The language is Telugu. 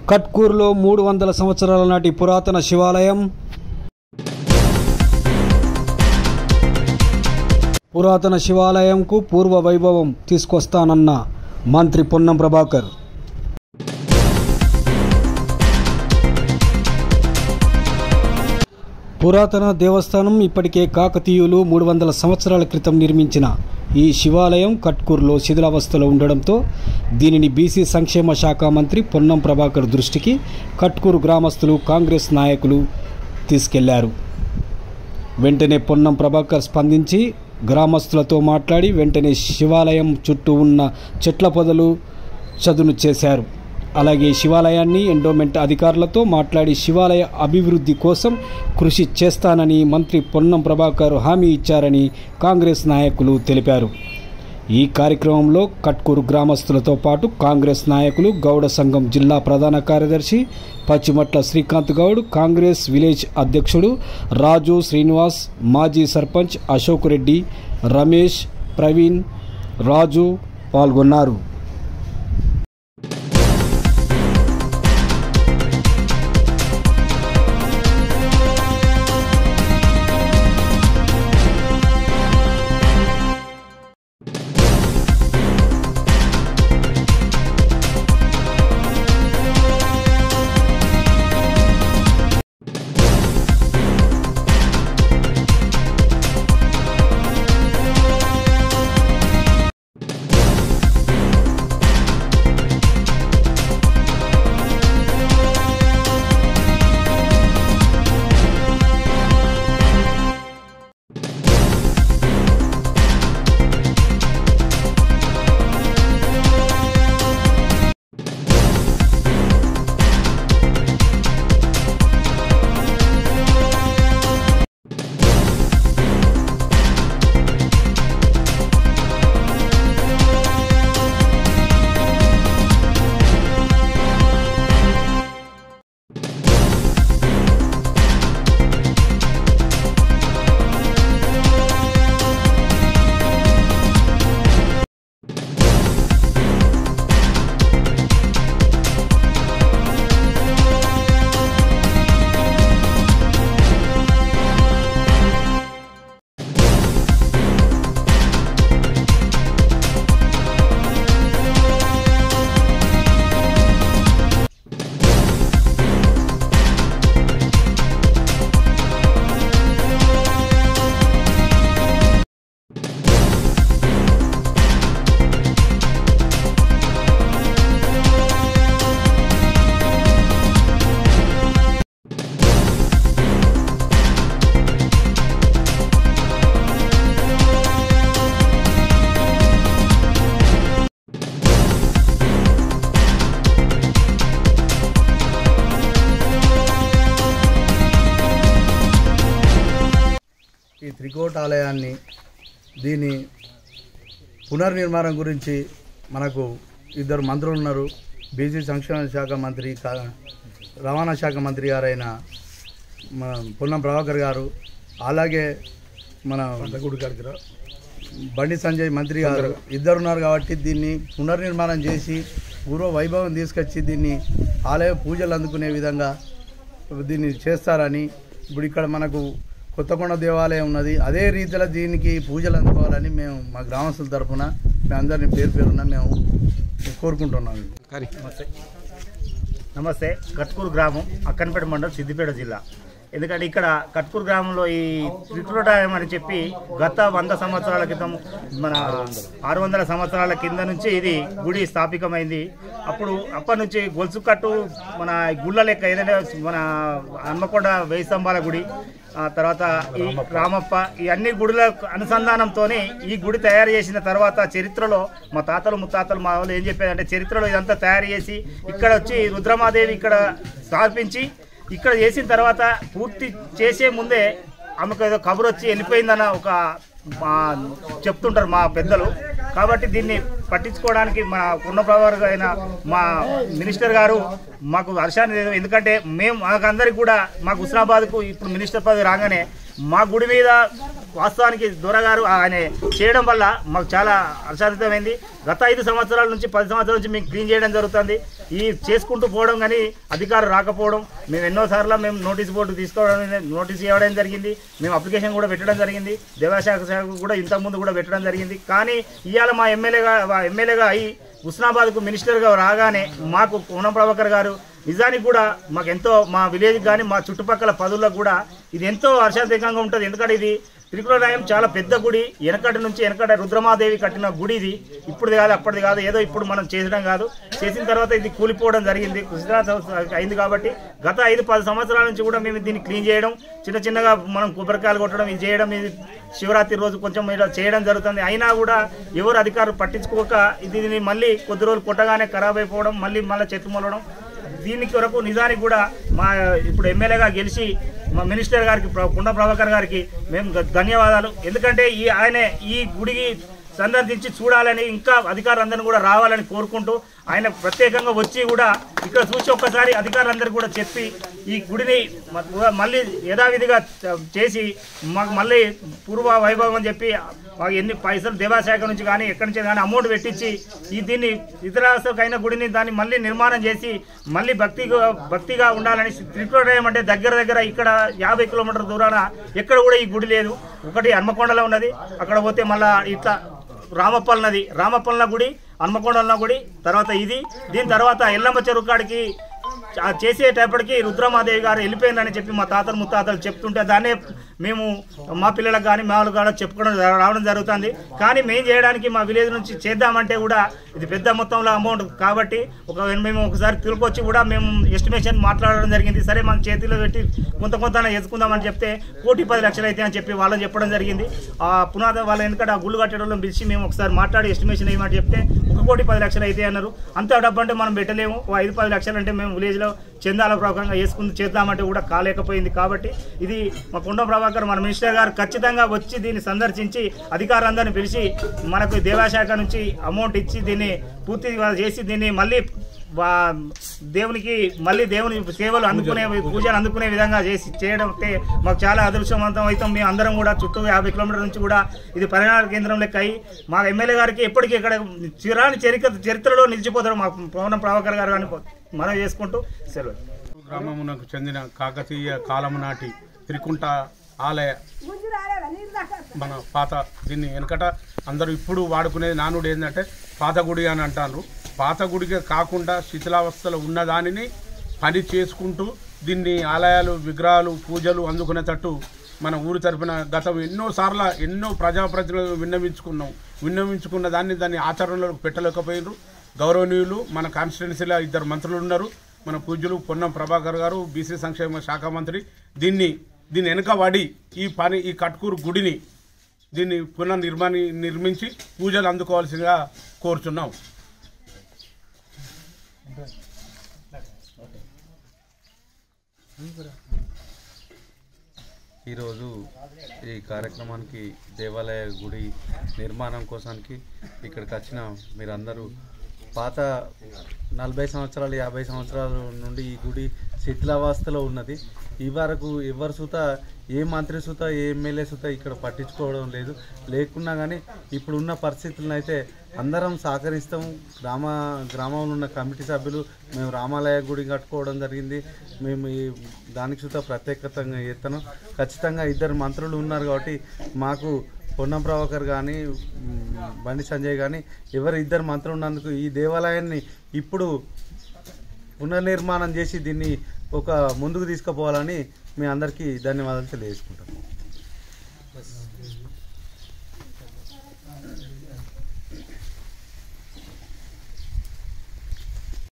కట్కూరులో 300 సంవత్సరాల నాటి పురాతన శివాలయం. పురాతన శివాలయంకు పూర్వ వైభవం తీసుకొస్తానన్న మంత్రి పొన్నం ప్రభాకర్. పురాతన దేవస్థానం ఇప్పటికే కాకతీయులు 300 సంవత్సరాల క్రితం నిర్మించిన ఈ శివాలయం కట్కూరులో శిథిలావస్థలో ఉండడంతో దీనిని బీసీ సంక్షేమ శాఖ మంత్రి పొన్నం ప్రభాకర్ దృష్టికి కట్కూరు గ్రామస్తులు, కాంగ్రెస్ నాయకులు తీసుకెళ్లారు. వెంటనే పొన్నం ప్రభాకర్ స్పందించి గ్రామస్తులతో మాట్లాడి వెంటనే శివాలయం చుట్టూ ఉన్న చెట్ల పొదలు చదును చేశారు. అలాగే శివాలయాన్ని ఎండోమెంట్ అధికారులతో మాట్లాడి శివాలయ అభివృద్ధి కోసం కృషి చేస్తానని మంత్రి పొన్నం ప్రభాకర్ హామీ ఇచ్చారని కాంగ్రెస్ నాయకులు తెలిపారు. ఈ కార్యక్రమంలో కట్కూరు గ్రామస్తులతో పాటు కాంగ్రెస్ నాయకులు, గౌడ సంఘం జిల్లా ప్రధాన కార్యదర్శి పచ్చిమట్ల శ్రీకాంత్ గౌడ్, కాంగ్రెస్ విలేజ్ అధ్యక్షుడు రాజు శ్రీనివాస్, మాజీ సర్పంచ్ అశోక్ రెడ్డి, రమేష్, ప్రవీణ్, రాజు పాల్గొన్నారు. ఈ త్రికోట ఆలయాన్ని దీని పునర్నిర్మాణం గురించి మనకు ఇద్దరు మంత్రులు ఉన్నారు. బీసీ సంక్షేమ శాఖ మంత్రి, రవాణా శాఖ మంత్రి గారైన మన పొన్నం ప్రభాకర్ గారు, అలాగే మన బండి సంజయ్ మంత్రి గారు ఇద్దరున్నారు. కాబట్టి దీన్ని పునర్నిర్మాణం చేసి పూర్వ వైభవం తీసుకొచ్చి దీన్ని ఆలయ పూజలు అందుకునే విధంగా దీన్ని చేస్తారని, ఇప్పుడు ఇక్కడ మనకు కొత్తకొండ దేవాలయం ఉన్నది, అదే రీతిలో దీనికి పూజలు అందుకోవాలని మేము మా గ్రామస్తుల తరఫున మేము అందరినీ పేరున మేము కోరుకుంటున్నాము. నమస్తే. కట్కూరు గ్రామం, అక్కన్పేట మండలం, సిద్దిపేట జిల్లా. ఎందుకంటే ఇక్కడ కట్కూరు గ్రామంలో ఈ త్రికుటాలయం అని చెప్పి గత 100 సంవత్సరాల క్రితం, మన 600 సంవత్సరాల కింద నుంచి ఇది గుడి స్థాపితమైంది. అప్పటి నుంచి గొలుసు కట్టు మన గుళ్ళ లెక్క ఏదైనా మన హన్మకొండ 1000 స్తంభాల గుడి, తర్వాత ఈ రామప్ప, ఈ అన్ని గుడుల అనుసంధానంతో ఈ గుడి తయారు చేసిన తర్వాత చరిత్రలో మా తాతలు ముత్తాతలు మా వాళ్ళు ఏం చెప్పారంటే, చరిత్రలో ఇదంతా తయారు చేసి ఇక్కడ వచ్చి రుద్రమాదేవి ఇక్కడ స్థాపించి ఇక్కడ చేసిన తర్వాత పూర్తి చేసే ముందే ఆమెకు ఏదో కబురు వచ్చి వెళ్ళిపోయిందన్న ఒక చెప్తుంటారు మా పెద్దలు. కాబట్టి దీన్ని పట్టించుకోవడానికి మా పొన్నప్రభాకర్ అయిన మా మినిస్టర్ గారు మాకు హర్షాన్ని లేదు. ఎందుకంటే మాకందరికి కూడా మాకు హుస్నాబాద్కు ఇప్పుడు మినిస్టర్ పదవి రాగానే మా గుడి మీద వాస్తవానికి దొరగారు ఆయన చేయడం వల్ల మాకు చాలా హర్షాన్వితమైంది. గత 5 సంవత్సరాల నుంచి 10 సంవత్సరాల నుంచి మేము క్లీన్ చేయడం జరుగుతుంది. ఈ చేసుకుంటూ పోవడం కానీ అధికారులు రాకపోవడం, మేము ఎన్నోసార్లు మేము నోటీస్ బోర్డు నోటీస్ ఇవ్వడం జరిగింది. మేము అప్లికేషన్ కూడా పెట్టడం జరిగింది. దేవాశాఖ కూడా ఇంతకుముందు కూడా పెట్టడం జరిగింది. కానీ ఇవాళ మా ఎమ్మెల్యేగా అయ్యి హుస్నాబాద్కు మినిస్టర్గా రాగానే మాకు పొన్నం ప్రభాకర్ గారు నిజానికి కూడా మాకు ఎంతో మా విలేజ్ కానీ మా చుట్టుపక్కల పదులకు కూడా ఇది ఎంతో హర్షాధికంగా ఉంటుంది. ఎందుకంటే ఇది త్రికులరాయం చాలా పెద్ద గుడి. వెనకట రుద్రమాదేవి కట్టిన గుడి ఇది. ఇప్పుడుది కాదు, అప్పటిది కాదు, ఏదో ఇప్పుడు మనం చేసడం కాదు. చేసిన తర్వాత ఇది కూలిపోవడం జరిగింది, అయింది. కాబట్టి గత 5-10 సంవత్సరాల నుంచి కూడా మేము దీన్ని క్లీన్ చేయడం, చిన్నగా మనం కొబ్బరికాయలు కొట్టడం, ఇది చేయడం, ఇది శివరాత్రి రోజు కొంచెం చేయడం జరుగుతుంది. అయినా కూడా ఎవరు అధికారులు పట్టించుకోక దీన్ని మళ్ళీ కొద్ది రోజులు కొట్టగానే ఖరాబ్ అయిపోవడం, మళ్ళీ చెట్లు మొలవడం. దీని కొరకు నిజానికి కూడా మా ఇప్పుడు ఎమ్మెల్యేగా గెలిచి మా మినిస్టర్ గారికి పొన్నం ప్రభాకర్ గారికి మేము ధన్యవాదాలు. ఎందుకంటే ఆయన ఈ గుడికి సందర్శించి చూడాలని, ఇంకా అధికారులందరినీ కూడా రావాలని కోరుకుంటూ ఆయన ప్రత్యేకంగా వచ్చి కూడా ఇక్కడ చూసి ఒక్కసారి అధికారులందరికీ కూడా చెప్పి ఈ గుడిని మళ్ళీ యథావిధిగా చేసి మాకు మళ్ళీ పూర్వ వైభవం అని చెప్పి మాకు ఎన్ని పైసలు దేవాశాఖ నుంచి కానీ ఎక్కడి నుంచి కానీ అమౌంట్ పెట్టించి దీన్ని ఇతరాసకైన గుడిని దాన్ని మళ్ళీ నిర్మాణం చేసి మళ్ళీ భక్తిగా ఉండాలని. త్రికులరాయం అంటే దగ్గర ఇక్కడ 50 కిలోమీటర్ల దూరాన ఎక్కడ కూడా ఈ గుడి లేదు. ఒకటి హన్మకొండలో ఉన్నది, అక్కడ పోతే మళ్ళీ ఇట్లా రామప్పల గుడి, హన్మకొండల గుడి, తర్వాత ఇది. దీని తర్వాత ఎల్లమ్మ చెరువు కాడికి చేసేటప్పటికి రుద్రమాదేవి గారు వెళ్ళిపోయిందని చెప్పి మా తాతలు ముత్తాతలు చెప్తుంటే దాన్నే మేము మా పిల్లలకు కానీ మా వాళ్ళకి కానీ చెప్పుకోవడం రావడం జరుగుతుంది. కానీ మేము చేయడానికి మా విలేజ్ నుంచి చేద్దామంటే కూడా ఇది పెద్ద మొత్తంలో అమౌంట్ కాబట్టి మేము ఒకసారి తిరుపొచ్చి కూడా మేము ఎస్టిమేషన్ మాట్లాడడం జరిగింది. సరే మన చేతిలో పెట్టి కొంత వేసుకుందామని చెప్తే 1,10,00,000 అయితే అని చెప్పి వాళ్ళని చెప్పడం జరిగింది. ఆ పునాద వాళ్ళ ఎందుకంటే ఆ గుళ్ళు కట్టడంలో పిలిచి మేము ఒకసారి మాట్లాడి ఎస్టిమేషన్ వేయమని చెప్తే 1,10,00,000 అయితే అన్నారు. అంత డబ్బు అంటే మనం పెట్టలేము. 5-10 లక్షలు అంటే మేము విలేజ్లో చందాల ప్రకారంగా చేద్దామంటే కూడా కాలేకపోయింది. కాబట్టి ఇది మా పొన్నం ప్రభాకర్ మన మినిస్టర్ గారు ఖచ్చితంగా వచ్చి దీన్ని సందర్శించి అధికారులందరినీ పిలిచి మనకు దేవాశాఖ నుంచి అమౌంట్ ఇచ్చి దీన్ని పూర్తిగా చేసి దీన్ని మళ్ళీ దేవుని సేవలు అందుకునే పూజలు అందుకునే విధంగా చేయడం మాకు చాలా అదృష్టవంతం అవుతాం. మేము అందరం కూడా చుట్టూ 50 కిలోమీటర్ల నుంచి కూడా ఇది పరిణామ కేంద్రం లెక్క అయ్యి మా ఎమ్మెల్యే గారికి ఎప్పటికీ ఇక్కడ చిరాని చరిత్రలో నిలిచిపోతారు మా పొన్నం ప్రభాకర్ గారు అని మనం చేసుకుంటూ సెలవు. గ్రామమునకు చెందిన కాకతీయ కాలము నాటి త్రికుంట ఆలయ మన పాత దీన్ని వెనకట అందరూ ఇప్పుడు వాడుకునేది నానుడు ఏంటంటే పాత గుడి అని అంటారు. పాత గుడిగా కాకుండా శిథిలావస్థలో ఉన్నదానిని పని చేసుకుంటూ దీన్ని ఆలయాలు, విగ్రహాలు, పూజలు అందుకునేటట్టు మన ఊరి తరపున గతం ఎన్నోసార్లు ఎన్నో ప్రజాప్రతినిధులు విన్నవించుకున్న దాన్ని ఆచరణలోకి పెట్టలేకపోయినారు. గౌరవనీయులు మన కాన్స్టిట్యున్సీలో 2 మంత్రులు ఉన్నారు. మన పూజ్యులు పొన్నం ప్రభాకర్ గారు, బీసీ సంక్షేమ శాఖ మంత్రి. దీన్ని వెనుక వాడి ఈ కట్కూరు గుడిని దీన్ని నిర్మించి పూజలు అందుకోవాల్సిందిగా కోరుచున్నాం. ఈరోజు ఈ కార్యక్రమానికి దేవాలయ గుడి నిర్మాణం కోసానికి ఇక్కడికి వచ్చిన మీరందరూ పాత 40 సంవత్సరాలు 50 సంవత్సరాల నుండి ఈ గుడి శిథిలావస్థలో ఉన్నది. ఈ వరకు ఎవరు సుత ఏ మంత్రి సుత ఏ ఎమ్మెల్యే సుత ఇక్కడ పట్టించుకోవడం లేదు. లేకున్నా కానీ ఇప్పుడున్న పరిస్థితులను అయితే అందరం సహకరిస్తాం. గ్రామంలో ఉన్న కమిటీ సభ్యులు మేము రామాలయ గుడి కట్టుకోవడం జరిగింది. మేము దానికి సుత ప్రత్యేకతంగా చేస్తాను. ఖచ్చితంగా 2 మంత్రులు ఉన్నారు కాబట్టి మాకు పొన్నం ప్రభాకర్ కానీ బండి సంజయ్ కానీ ఎవరు 2 మంత్రులు ఉన్నందుకు ఈ దేవాలయాన్ని ఇప్పుడు పునర్నిర్మాణం చేసి దీన్ని ఒక ముందుకు తీసుకుపోవాలని మీ అందరికీ ధన్యవాదాలు తెలియజేసుకుంటాను.